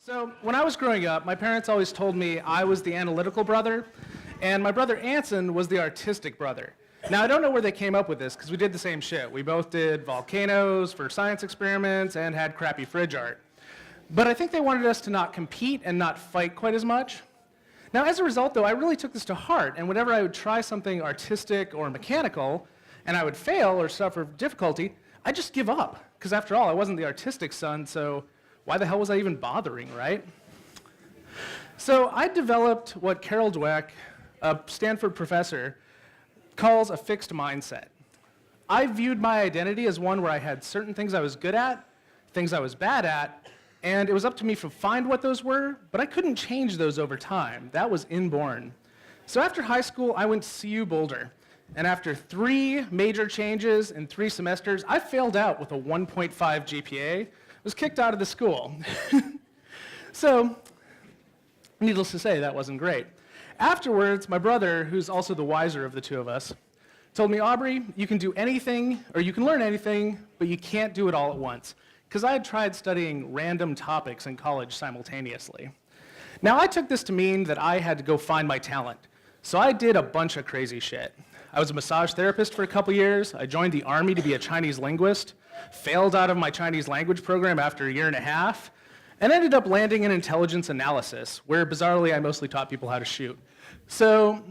So when I was growing up, my parents always told me I was the analytical brother, and my brother Anson was the artistic brother. Now, I don't know where they came up with this, because we did the same shit. We both did volcanoes for science experiments and had crappy fridge art. But I think they wanted us to not compete and not fight quite as much. Now, as a result, though, I really took this to heart, and whenever I would try something artistic or mechanical, and I would fail or suffer difficulty, I'd just give up, because after all, I wasn't the artistic son, so why the hell was I even bothering, right? So I developed what Carol Dweck, a Stanford professor, calls a fixed mindset. I viewed my identity as one where I had certain things I was good at, things I was bad at, and it was up to me to find what those were, but I couldn't change those over time. That was inborn. So after high school, I went to CU Boulder, and after 3 major changes in 3 semesters, I failed out with a 1.5 GPA, was kicked out of the school. So, needless to say, that wasn't great. Afterwards, my brother, who's also the wiser of the two of us, told me, Aubrey, you can do anything, or you can learn anything, but you can't do it all at once. Because I had tried studying random topics in college simultaneously. Now, I took this to mean that I had to go find my talent. So I did a bunch of crazy shit. I was a massage therapist for a couple years. I joined the Army to be a Chinese linguist, failed out of my Chinese language program after a year and a half, and ended up landing in intelligence analysis, where bizarrely I mostly taught people how to shoot. So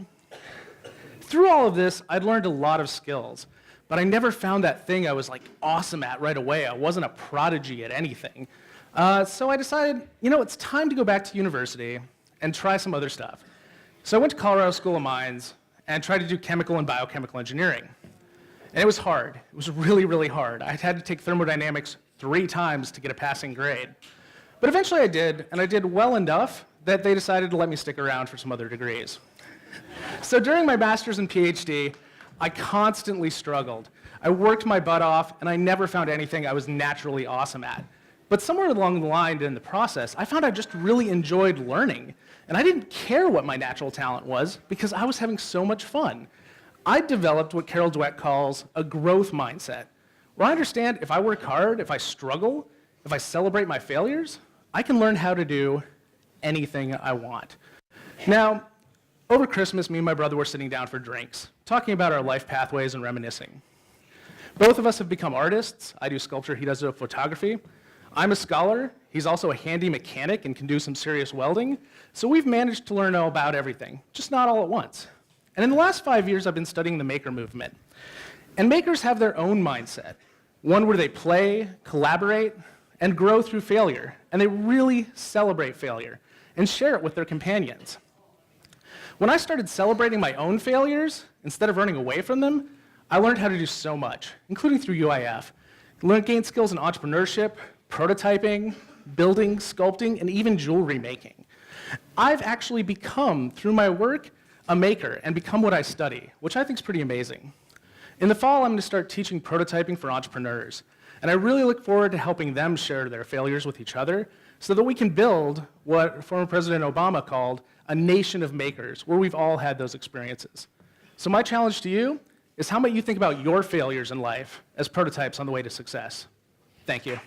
through all of this, I'd learned a lot of skills, but I never found that thing I was like awesome at right away. I wasn't a prodigy at anything. So I decided, it's time to go back to university and try some other stuff. So I went to Colorado School of Mines and tried to do chemical and biochemical engineering. And it was hard. It was really, really hard. I had to take thermodynamics 3 times to get a passing grade. But eventually I did, and I did well enough that they decided to let me stick around for some other degrees. So during my master's and PhD, I constantly struggled. I worked my butt off, and I never found anything I was naturally awesome at. But somewhere along the line in the process, I found I just really enjoyed learning. And I didn't care what my natural talent was, because I was having so much fun. I developed what Carol Dweck calls a growth mindset, where I understand if I work hard, if I struggle, if I celebrate my failures, I can learn how to do anything I want. Now, over Christmas, me and my brother were sitting down for drinks, talking about our life pathways and reminiscing. Both of us have become artists. I do sculpture, he does photography. I'm a scholar. He's also a handy mechanic and can do some serious welding. So we've managed to learn all about everything, just not all at once. And in the last 5 years, I've been studying the maker movement. And makers have their own mindset, one where they play, collaborate, and grow through failure. And they really celebrate failure and share it with their companions. When I started celebrating my own failures, instead of running away from them, I learned how to do so much, including through UIF. Gained skills in entrepreneurship, prototyping, building, sculpting, and even jewelry making. I've actually become, through my work, a maker and become what I study, which I think is pretty amazing. In the fall, I'm going to start teaching prototyping for entrepreneurs, and I really look forward to helping them share their failures with each other so that we can build what former President Obama called a nation of makers, where we've all had those experiences. So my challenge to you is, how might you think about your failures in life as prototypes on the way to success? Thank you.